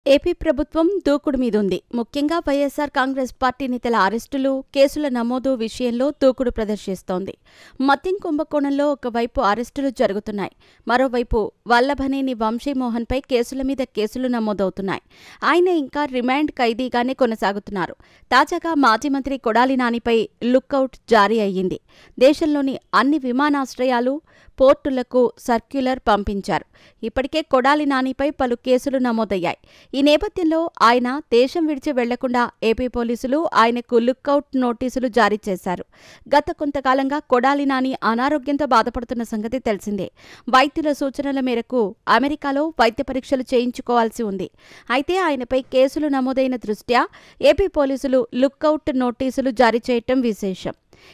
AP ప్రభుత్వం దూకుడు మీదుంది. ముఖ్యంగా వైఎస్సార్ కాంగ్రెస్ పార్టీ నేతల అరెస్టులు, కేసుల నమోదు విషయంలో దూకుడు ప్రదర్శిస్తోంది. మద్యం కుంభకోణంలో ఒకవైపు అరెస్టులు జరుగుతున్నాయి. మరోవైపు వల్లభనేని వంశీమోహన్పై కేసుల మీద కేసులు నమోదవుతున్నాయి. ఆయన ఇంకా రిమాండ్ ఖైదీగానే కొనసాగుతున్నారు. తాజాగా మాజీ మంత్రి కొడాలి నానిపై లుక్అవుట్ జారీ అయ్యింది. దేశంలోని అన్ని విమానాశ్రయాలు, పోర్టులకు సర్క్యులర్ పంపించారు. ఇప్పటికే కొడాలి నానిపై పలు కేసులు నమోదయ్యాయి. ఈ నేపథ్యంలో ఆయన దేశం విడిచి వెళ్లకుండా ఏపీ పోలీసులు ఆయనకు లుక్అవుట్ నోటీసులు జారీ చేశారు. గత కొంతకాలంగా కొడాలి నాని అనారోగ్యంతో బాధపడుతున్న సంగతి తెలిసిందే. వైద్యుల సూచనల మేరకు అమెరికాలో వైద్య పరీక్షలు చేయించుకోవాల్సి ఉంది. అయితే ఆయనపై కేసులు నమోదైన దృష్ట్యా ఏపీ పోలీసులు లుక్అవుట్ నోటీసులు జారీ చేయటం విశేషం.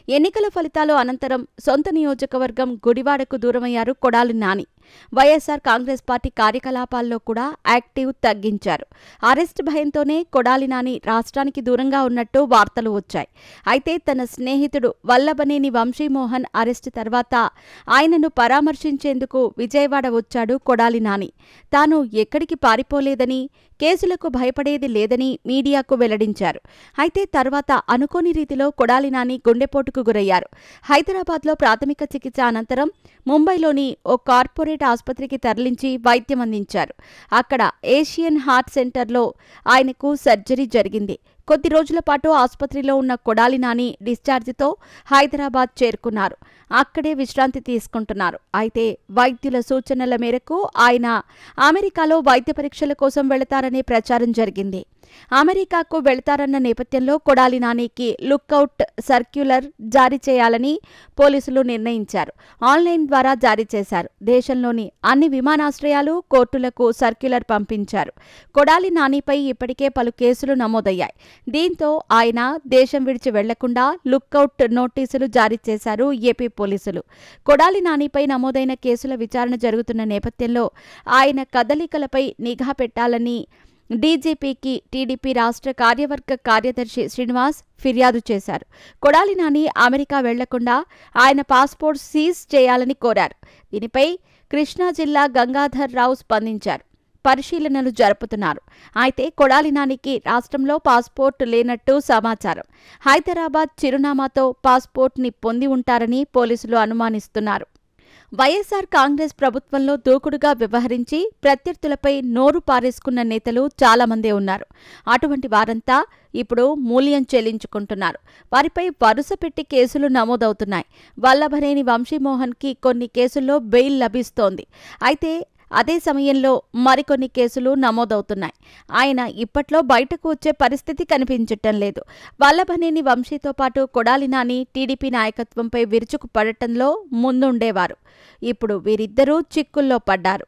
ఎన్నికల ఫలితాలు అనంతరం సొంత నియోజకవర్గం గుడివాడకు దూరమయ్యారు కొడాలి నాని. వైఎస్సార్ కాంగ్రెస్ పార్టీ కార్యకలాపాల్లో కూడా యాక్టివ్ తగ్గించారు. అరెస్ట్ భయంతోనే కొడాలి నాని రాష్ట్రానికి దూరంగా ఉన్నట్టు వార్తలు వచ్చాయి. అయితే తన స్నేహితుడు వల్లభనేని వంశీమోహన్ అరెస్టు తర్వాత ఆయనను పరామర్శించేందుకు విజయవాడ వచ్చాడు కొడాలి నాని. తాను ఎక్కడికి పారిపోలేదని, కేసులకు భయపడేది లేదని మీడియాకు వెల్లడించారు. అయితే తర్వాత అనుకోని రీతిలో కొడాలి నాని గుండెపోటుకు గురయ్యారు. హైదరాబాద్లో ప్రాథమిక చికిత్స అనంతరం ముంబైలోని ఓ కార్పొరేట్ ఆసుపత్రికి తరలించి వైద్యం అందించారు. అక్కడ ఏషియన్ హార్ట్ సెంటర్లో ఆయనకు సర్జరీ జరిగింది. కొద్ది రోజుల పాటు ఆసుపత్రిలో ఉన్న కొడాలి నాని డిశ్చార్జితో హైదరాబాద్ చేరుకున్నారు. అక్కడే విశ్రాంతి తీసుకుంటున్నారు. అయితే వైద్యుల సూచనల మేరకు ఆయన అమెరికాలో వైద్య పరీక్షల కోసం వెళతారనే ప్రచారం జరిగింది. అమెరికాకు వెళతారన్న నేపథ్యంలో కొడాలి నానికి లుక్అవుట్ సర్క్యులర్ జారీ చేయాలని పోలీసులు నిర్ణయించారు. ఆన్లైన్ ద్వారా జారీ చేశారు. దేశంలోని అన్ని విమానాశ్రయాలు, కోర్టులకు సర్క్యులర్ పంపించారు. కొడాలి నానిపై ఇప్పటికే పలు కేసులు నమోదయ్యాయి. దీంతో ఆయన దేశం విడిచి వెళ్లకుండా లుక్అవుట్ నోటీసులు జారీ చేశారు ఏపీ పోలీసులు. కొడాలి నానిపై నమోదైన కేసుల విచారణ జరుగుతున్న నేపథ్యంలో ఆయన కదలికలపై నిఘా పెట్టాలని డీజీపీకి టీడీపీ రాష్ట్ర కార్యవర్గ కార్యదర్శి శ్రీనివాస్ ఫిర్యాదు చేశారు. కొడాలి నాని అమెరికా వెళ్లకుండా ఆయన పాస్పోర్ట్ సీజ్ చేయాలని కోరారు. దీనిపై కృష్ణా జిల్లా గంగాధర్ రావు స్పందించారు. పరిశీలనలు జరుపుతున్నారు. అయితే కొడాలి నానికి రాష్ట్రంలో పాస్పోర్ట్ లేనట్టు సమాచారం. హైదరాబాద్ చిరునామాతో పాస్పోర్ట్ని పొంది ఉంటారని పోలీసులు అనుమానిస్తున్నారు. వైఎస్సార్ కాంగ్రెస్ ప్రభుత్వంలో దూకుడుగా వ్యవహరించి ప్రత్యర్థులపై నోరు పారేసుకున్న నేతలు చాలామందే ఉన్నారు. అటువంటి వారంతా ఇప్పుడు మూల్యం చెల్లించుకుంటున్నారు. వారిపై వరుస పెట్టి కేసులు నమోదవుతున్నాయి. వల్లభనేని వంశీమోహన్కి కొన్ని కేసుల్లో బెయిల్ లభిస్తోంది. అయితే అదే సమయంలో మరికొన్ని కేసులు నమోదవుతున్నాయి. ఆయన ఇప్పట్లో బయటకు వచ్చే పరిస్థితి కనిపించటం లేదు. వల్లభనేని వంశీతో పాటు కొడాలి నాని టీడీపీ నాయకత్వంపై విరుచుకు పడటంలో ముందుండేవారు. ఇప్పుడు వీరిద్దరూ చిక్కుల్లో పడ్డారు.